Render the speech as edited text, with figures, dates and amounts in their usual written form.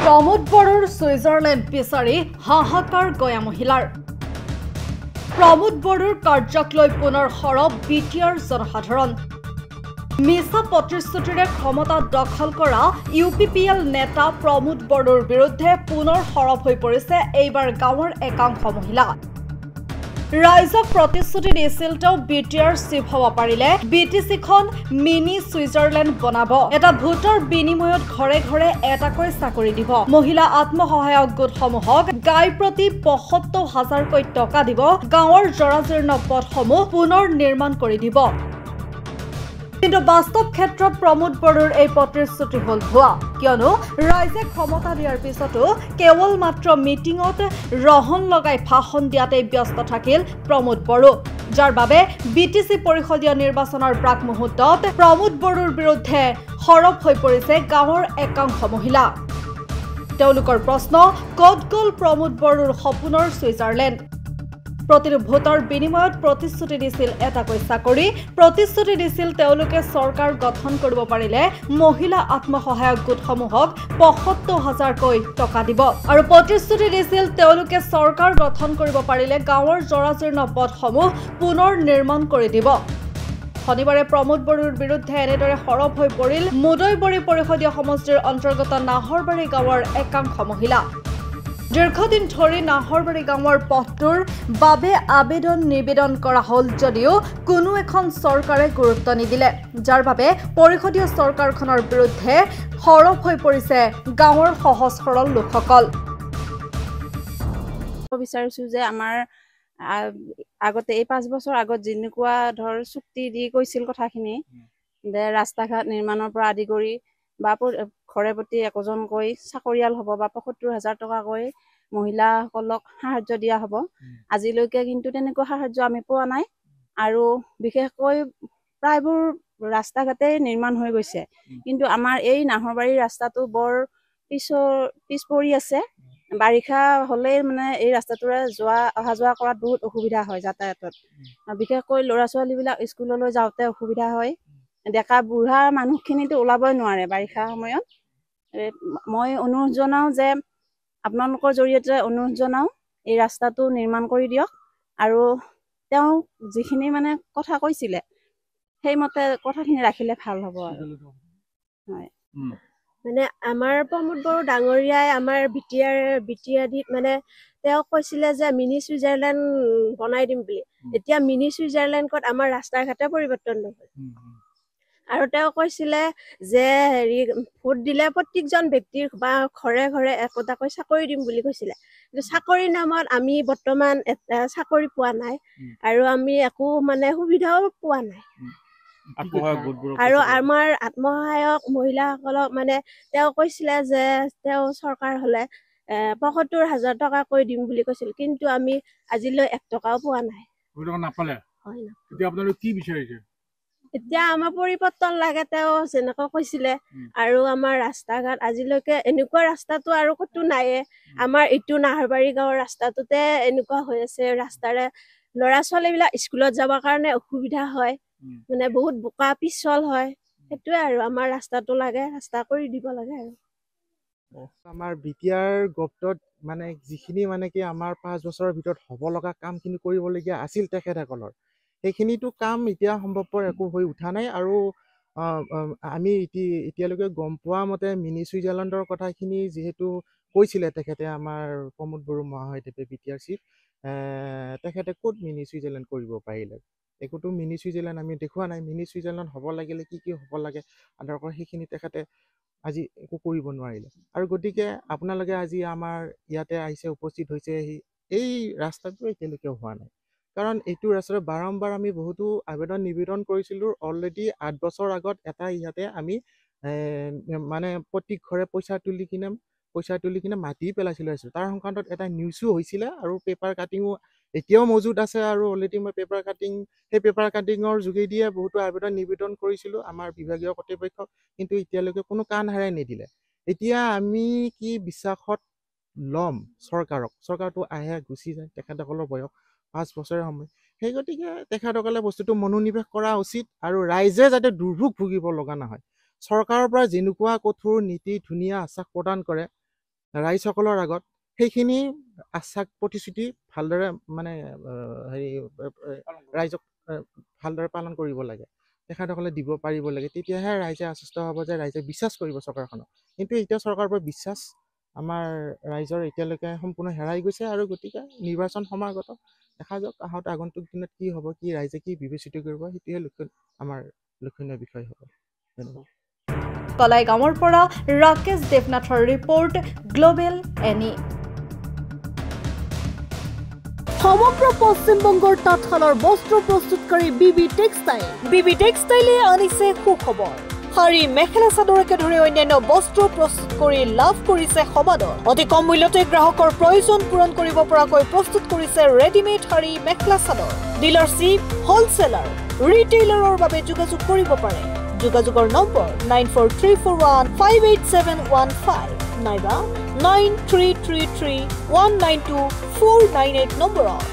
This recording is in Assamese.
प्रमोद बड़ोर सुइजारलैंड বিচাৰি हाहाकार गया महिलार प्रमोद बड़ोर कार्याक লৈ पुनर हरब बीटीआर जनसाधारण मिसा प्रतिश्रुतिरे क्षमता दखल करा यूपीपीएल नेता प्रमोद बड़ोर विरुद्धे पुनर हरब হৈ পৰিছে এইবাৰ গাঁৱৰ একাংশ মহিলা राइजक प्रतिश्रुति दिছিল बीटीआर चिफ हवा पारिले बीटीसीखन मिनी सुइजारलैंड बनाब एटा भोटर बिनिमयत घरे घरे एटाকৈ চাকৰি দিব महिला आत्मसहायक गोटসমূहक गाय प्रति ৭৫,০০০কৈ টকা দিব गाँवर जराजीर्ण पथসমূह पुनर निर्माण কৰি দিব কিন্তু বাস্তৱ ক্ষেত্ৰত प्रमोद बड़ोर এই প্ৰতিশ্ৰুতি হল ভুৱা কিয়নো ৰাইজে ক্ষমতা দিয়াৰ পিছতো কেৱল মাত্ৰ মিটিঙত ৰহন লগাই ভাষণ দিয়াতে ব্যস্ত থাকিল प्रमोद बड़ो যাৰ বাবে বিটিসি পৰিষদীয় নিৰ্বাচনৰ প্ৰাক মুহূৰ্তত प्रमोद बड़ोर বিৰুদ্ধে হৰব হৈ পৰিছে গাঁৱৰ একাংশ মহিলা তেওঁলোকৰ প্ৰশ্ন কত গল प्रमोद बड़ोर সপোনৰ সুইজাৰলেণ্ড प्रतिটো ভোটৰ বিনিময়ত প্ৰতিশ্ৰুতি দিছিল এটাকৈ চাকৰি প্ৰতিশ্ৰুতি দিছিল তেওঁলোকে চৰকাৰ গঠন কৰিব পাৰিলে মহিলা আত্মসহায়ক গোটসমূহক ৭৫,০০০কৈ টকা দিব আৰু প্ৰতিশ্ৰুতি দিছিল তেওঁলোকে চৰকাৰ গঠন কৰিব পাৰিলে গাঁৱৰ জৰাজীৰ্ণ পথসমূহ পুনৰ নিৰ্মাণ কৰি দিব শনিবাৰে प्रमोद बड़ोर বিৰুদ্ধে এনেদৰে হৰব হৈ পৰিল মুদৈবৰী পৰিষদীয় সমষ্টিৰ অন্তৰ্গত নাহৰবাৰী গাঁৱৰ একাংশ মহিলা দীৰ্ঘদিন ধৰি নাহৰবাৰী গাঁৱৰ পথটোৰ বাবে আবেদন নিবেদন কৰা হল যদিও কোনো এখন চৰকাৰে গুৰুত্ব নিদিলে যাৰ বাবে পৰিষদীয় চৰকাৰখনৰ বিৰুদ্ধে হৰব হৈ পৰিছে গাঁৱৰ সহজ সৰল লোকসকল বিচাৰিছো যে আমাৰ আগতে এই 5 বছৰ আগত যেনেকুৱা ধৰ চুক্তি দি কৈছিল কথাখিনি যে ৰাস্তা ঘাট নিৰ্মাণৰ পৰা আদি কৰি বা ঘৰে প্ৰতি একজনকৈ চাকৰিয়াল হ'ব বা ৭৫,০০০ টকাকৈ মহিলাসকলক সাহায্য দিয়া হ'ব আজিলৈকে কিন্তু তেনেকুৱা সাহায্য আমি পোৱা নাই আৰু বিশেষকৈ প্ৰায়বোৰ ৰাস্তা ঘাটে নিৰ্মাণ হৈ গৈছে কিন্তু আমাৰ এই নাহৰবাৰী ৰাস্তাটো বৰ পিছ পৰি আছে বাৰিষা হলে মানে এই ৰাস্তাটোৰে অহা যোৱা কৰাত বহুত অসুবিধা হয় যাতায়াতত বিশেষকৈ ল'ৰা ছোৱালীবিলাক স্কুললৈ যাওঁতে অসুবিধা হয় ডেকা বুঢ়া মানুহখিনিতো ওলাবই নোৱাৰে বাৰিষা সময়ত মই অনুৰোধ জনাও যে আপোনালোকৰ জৰিয়তে অনুৰোধ জনাও এই ৰাস্তাটো নিৰ্মাণ কৰি দিয়ক আৰু তেওঁ যিখিনি মানে কথা কৈছিলে সেইমতে কথাখিনি ৰাখিলে ভাল হ'ব আৰু হয় মানে আমাৰ प्रमोद बड़ो ডাঙৰীয়াই আমাৰ বিটিআদিত মানে তেওঁ কৈছিলে যে মিনি সুইজাৰলেণ্ড বনাই দিম বুলি এতিয়া মিনি সুইজাৰলেণ্ডত আমাৰ ৰাস্তা ঘাটে পৰিৱৰ্তন নহল আৰু তেওঁ কৈছিলে যে হেৰি ভোট দিলে প্ৰত্যেকজন ব্যক্তিৰ বা ঘৰে ঘৰে একোটাকৈ চাকৰি দিম বুলি কৈছিলে কিন্তু চাকৰিৰ নামত আমি বৰ্তমান এটা চাকৰি পোৱা নাই আৰু আমি একো মানে সুবিধাও পোৱা নাই আৰু আমাৰ আত্মসহায়ক মহিলাসকলক মানে তেওঁ কৈছিলে যে তেওঁ চৰকাৰ হলে ৭৫,০০০ টকাকৈ দিম বুলি কৈছিল কিন্তু আমি আজিলৈ ১ টকাও পোৱা নাই এতিয়া আমাৰ পৰিৱৰ্তন লাগে তেওঁ যেনেকৈ কৈছিলে আৰু আমাৰ ৰাস্তা ঘাট আজিলৈকে এনেকুৱা ৰাস্তাটো আৰু কতো নাইয়ে আমাৰ এইটো নাহৰবাৰী গাঁৱৰ ৰাস্তাটোতে এনেকুৱা হৈ আছে ৰাস্তাৰে ল'ৰা ছোৱালীবিলাক স্কুলত যাবৰ কাৰণে অসুবিধা হয় মানে বহুত বোকা পিছল হয় সেইটোৱে আৰু আমাৰ ৰাস্তাটো লাগে ৰাস্তা কৰি দিব লাগে আৰু আমাৰ বিটিআৰ গপ্তত মানে যিখিনি মানে কি আমাৰ 5 বছৰৰ ভিতৰত হ'ব লগা কামখিনি কৰিবলগীয়া আছিল তেখেতসকলৰ সেইখিনিতো কাম এতিয়া সম্ভৱপৰ একো হৈ উঠা নাই আৰু আমি এতিয়ালৈকে গম পোৱা মতে মিনি সুইজাৰলেণ্ডৰ কথাখিনি যিহেতু কৈছিলে তেখেতে আমাৰ प्रमोद बड़ो মহাশয়দেৱে বিটিআৰ চিফ তেখেতে ক'ত মিনি সুইজাৰলেণ্ড কৰিব পাৰিলে একোতো মিনি সুইজাৰলেণ্ড আমি দেখুওৱা নাই মিনি সুইজাৰলেণ্ড হ'ব লাগিলে কি হ'ব লাগে আধাৰ সেইখিনি তেখেতে আজি একো কৰিব নোৱাৰিলে আৰু গতিকে আপোনালোকে আজি আমাৰ ইয়াতে আহিছে উপস্থিত হৈছে এই ৰাস্তাটো এতিয়ালৈকে হোৱা নাই কাৰণ এইটো ৰাস্তাৰ বাৰম্বাৰ আমি বহুতো আবেদন নিবেদন কৰিছিলোঁ অলৰেডি ৮ বছৰ আগত এটা ইয়াতে আমি মানে প্ৰত্যেক ঘৰে পইচা তুলি কিনে মাটি পেলাইছিলোঁ তাৰ সংক্ৰান্তত এটা নিউজো হৈছিলে আৰু পেপাৰ কাটিঙো এতিয়াও মজুত আছে আৰু অলৰেডি মই সেই পেপাৰ কাটিঙৰ যোগেদিয়ে বহুতো আবেদন নিবেদন কৰিছিলোঁ আমাৰ বিভাগীয় কৰ্তৃপক্ষক কিন্তু এতিয়ালৈকে কোনো কাণ হাৰাই নিদিলে এতিয়া আমি কি বিশ্বাসত ল'ম চৰকাৰটো আহে গুচি যায় তেখেতসকলৰ বয়স 5 বছৰৰ সময় সেই গতিকে তেখেতসকলে বস্তুটো মনোনিৱেশ কৰা উচিত আৰু ৰাইজে যাতে দুৰ্ভোগ ভুগিব লগা নহয় চৰকাৰৰ পৰা যেনেকুৱা কঠোৰ নীতি ধুনীয়া আশ্বাস প্ৰদান কৰে ৰাইজসকলৰ আগত সেইখিনি আশ্বাস প্ৰতিশ্ৰুতি ভালদৰে মানে হেৰি ৰাইজক ভালদৰে পালন কৰিব লাগে, তেখেতসকলে দিব পাৰিব লাগে, তেতিয়াহে ৰাইজে আশ্বস্ত হ'ব যে ৰাইজে বিশ্বাস কৰিব চৰকাৰখনক। কিন্তু এতিয়া চৰকাৰৰ পৰা বিশ্বাস আমাৰ ৰাইজৰ এতিয়ালৈকে সম্পূৰ্ণ হেৰাই গৈছে, আৰু গতিকে নিৰ্বাচন সমাগত দেখা যাওক আগন্তুক দিনত কি হ'ব, কি ৰাইজে কি বিবেচিত কৰিব, সেইটোহে আমাৰ লক্ষণীয় বিষয় হ'ব। ধন্যবাদ। কলাইগাঁৱৰ পৰা ৰাকেশ দেৱনাথৰ ৰিপৰ্ট, গ্লোবেল এনি। সমগ্ৰ পশ্চিমবংগৰ তাঁতশালৰ বস্ত্ৰ প্ৰস্তুতকাৰী বিবি টেক্সটাইল। বিবি টেক্সটাইলে আনিছে সুখবৰ। শাৰী, মেখেলা চাদৰকে ধৰি অন্যান্য বস্ত্ৰ প্ৰস্তুত কৰি লাভ কৰিছে সমাদৰ। অতি কম মূল্যতে গ্ৰাহকৰ প্ৰয়োজন পূৰণ কৰিব পৰাকৈ প্ৰস্তুত কৰিছে ৰেডিমেড শাৰী, মেখেলা চাদৰ। ডিলাৰশ্বিপ, হ'লচেলাৰ, ৰিটেইলাৰৰ বাবে যোগাযোগ কৰিব পাৰে। যোগাযোগৰ নম্বৰ 9434158715 নাইবা 9333192498 নম্বৰত।